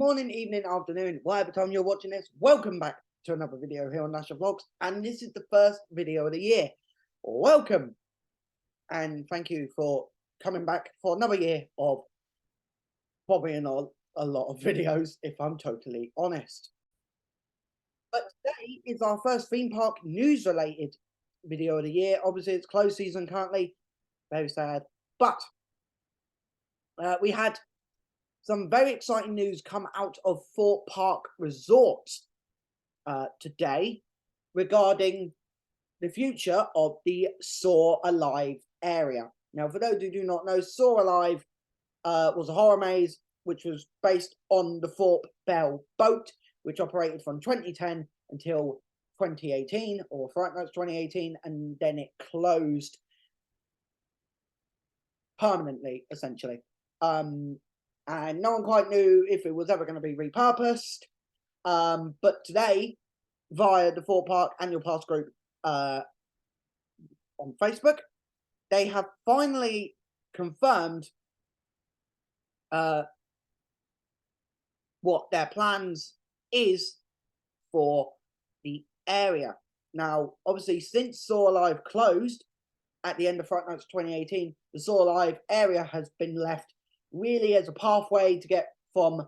morning, evening, afternoon, whatever time you're watching this. Welcome back to another video here on National Vlogs, and this is the first video of the year. Welcome, and thank you for coming back for another year of probably not a lot of videos, if I'm totally honest. But today is our first theme park news-related video of the year. Obviously, it's closed season currently. Very sad, but we had some very exciting news come out of Thorpe Park Resort today regarding the future of the Soar Alive area. Now, for those who do not know, Soar Alive was a horror maze which was based on the Thorpe Bell boat, which operated from 2010 until 2018, or Fright Nights 2018, and then it closed permanently, essentially. And no one quite knew if it was ever going to be repurposed. But today, via the Thorpe Park Annual Pass group on Facebook, they have finally confirmed what their plans is for the area. Now, obviously, since Soar Alive closed at the end of Fright Nights 2018, the Soar Alive area has been left really as a pathway to get from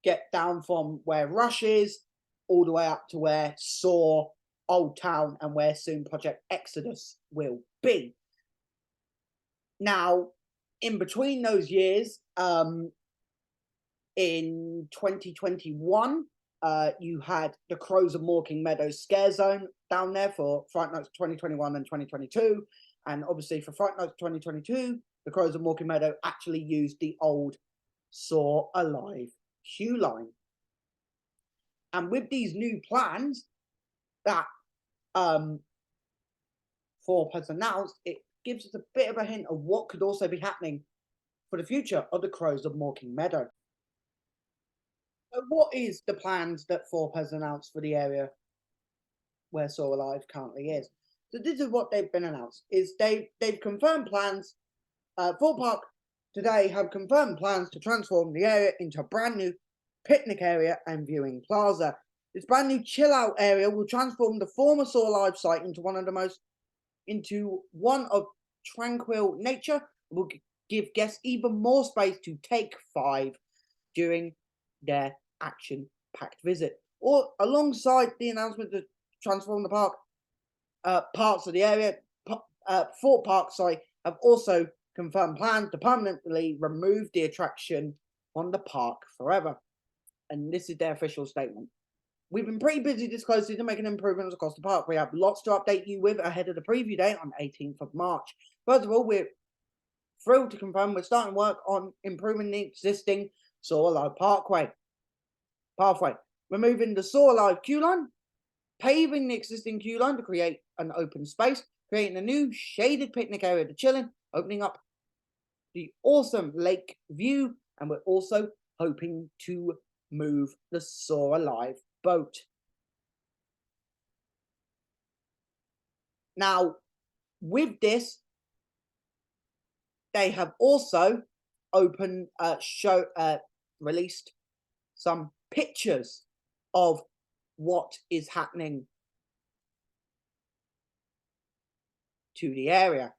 get down from where Rush is all the way up to where Soar Old Town and where soon Project Exodus will be. Now, in between those years, in 2021, you had the Crows of Morecambe Meadows scare zone down there for Fright Nights 2021 and 2022, and obviously for Fright Nights 2022, the Crows of Morecambe Meadow actually used the old Soar Alive queue line. And with these new plans that Thorpe has announced, it gives us a bit of a hint of what could also be happening for the future of the Crows of Morecambe Meadow. So what is the plans that Thorpe has announced for the area where Soar Alive currently is? So this is what they've been announced, is they've confirmed plans. Thorpe Park today have confirmed plans to transform the area into a brand new picnic area and viewing plaza. This brand new chill out area will transform the former Soar Alive site into one of tranquil nature. It will give guests even more space to take 5 during their action-packed visit. Or alongside the announcement to transform the park, parts of the area, Thorpe Park, have also confirmed plans to permanently remove the attraction from the park forever. And this is their official statement. We've been pretty busy this close season making improvements across the park. We have lots to update you with ahead of the preview date on 18th of March. First of all, we're thrilled to confirm we're starting work on improving the existing Soar Alive pathway, removing the Soar Alive queue line, paving the existing queue line to create an open space, creating a new shaded picnic area to chill in, opening up the awesome lake view, and we're also hoping to move the Soar Alive boat. Now, with this, they have also released some pictures of what is happening to the area,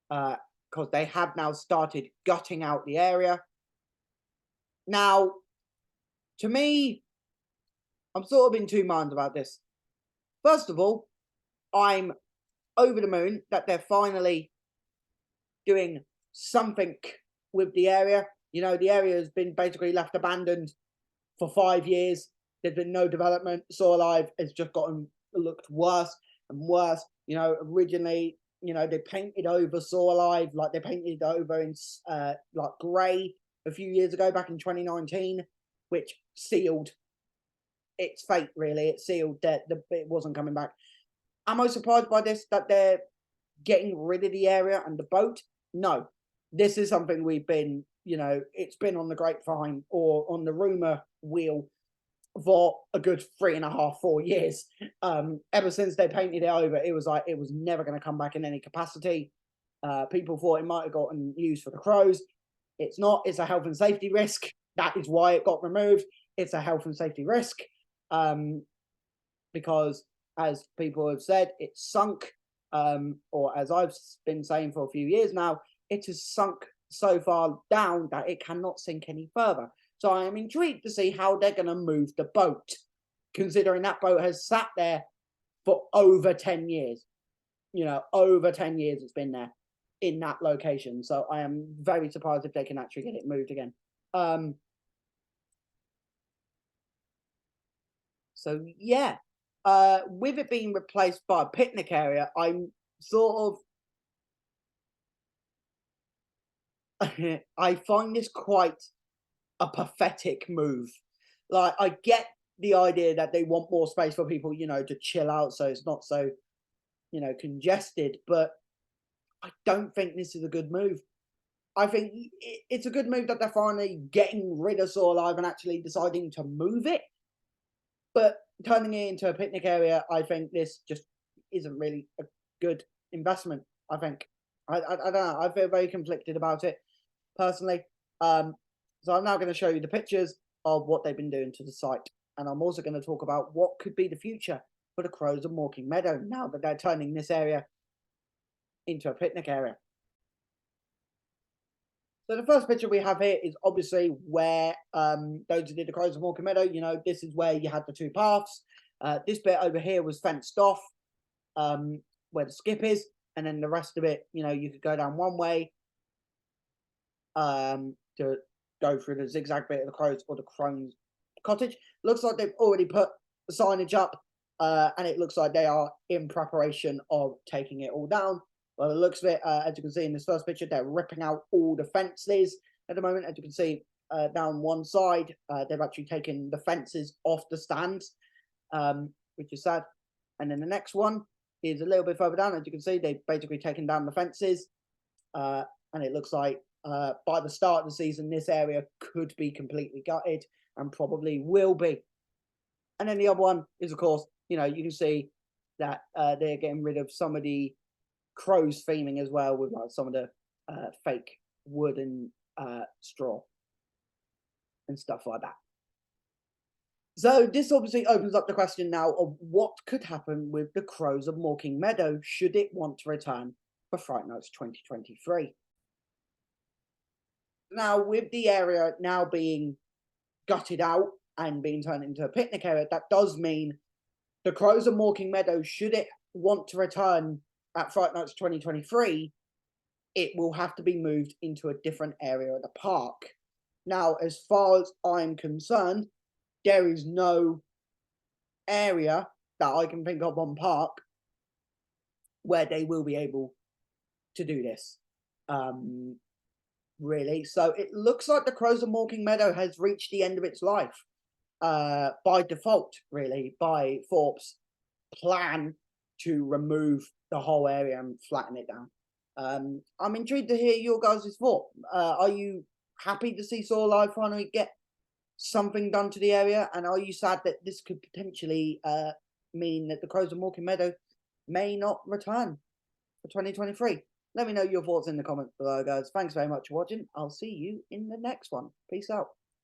because they have now started gutting out the area. Now, to me, I'm sort of in two minds about this. First of all, I'm over the moon that they're finally doing something with the area. You know, the area has been basically left abandoned for 5 years. There's been no development. Soar Alive has just looked worse and worse. You know, originally, you know, they painted over Soar Alive, like they painted over in like grey a few years ago, back in 2019, which sealed its fate, really. It sealed that it wasn't coming back. Am I surprised by this, that they're getting rid of the area and the boat? No. This is something we've been, you know, it's been on the grapevine or on the rumour wheel for a good 3.5, 4 years. Ever since they painted it over, it was like it was never going to come back in any capacity. People thought it might have gotten used for the Crows. It's not. It's a health and safety risk. that is why it got removed. It's a health and safety risk, because as people have said, it's sunk, or as I've been saying for a few years now, it has sunk so far down that it cannot sink any further. So I am intrigued to see how they're going to move the boat, considering that boat has sat there for over 10 years. You know, over 10 years it's been there in that location. So I am very surprised if they can actually get it moved again. So yeah, with it being replaced by a picnic area, I'm sort of I find this quite a pathetic move. Like, I get the idea that they want more space for people, you know, to chill out, so it's not so, you know, congested. But I don't think this is a good move. I think it's a good move that they're finally getting rid of Saw Live and actually deciding to move it. But turning it into a picnic area, I think this just isn't really a good investment. I think I don't know. I feel very conflicted about it personally. So I'm now going to show you the pictures of what they've been doing to the site, and I'm also going to talk about what could be the future for the Crows of Morecambe Meadow now that they're turning this area into a picnic area. So the first picture we have here is obviously where those who did the Crows of Morecambe Meadow, you know, this is where you had the two paths. This bit over here was fenced off, where the skip is, and then the rest of it, you know, you could go down one way to go through the zigzag bit of the Crows or the Crone's cottage. Looks like they've already put the signage up, and it looks like they are in preparation of taking it all down. Well, it looks of it, as you can see in this first picture, they're ripping out all the fences at the moment. As you can see down one side, they've actually taken the fences off the stands, which is sad. And then the next one is a little bit further down. As you can see, they've basically taken down the fences, and it looks like by the start of the season, this area could be completely gutted and probably will be. And then the other one is, of course, you know, you can see that they're getting rid of some of the Crows theming as well, with like some of the fake wood and straw and stuff like that. So this obviously opens up the question now of what could happen with the Crows of Morecambe Meadow should it want to return for Fright Nights 2023. Now, with the area now being gutted out and being turned into a picnic area, that does mean the Crows of Morecambe Meadow, should it want to return at Fright Nights 2023, it will have to be moved into a different area of the park. Now, as far as I'm concerned, there is no area that I can think of on park where they will be able to do this. Really. So it looks like the Crows of Morecambe Meadow has reached the end of its life, by default, really, by Thorpe's plan to remove the whole area and flatten it down. I'm intrigued to hear your guys' thought. Are you happy to see Saw Live finally get something done to the area? And are you sad that this could potentially mean that the Crows of Morecambe Meadow may not return for 2023? Let me know your thoughts in the comments below, guys. Thanks very much for watching. I'll see you in the next one. Peace out.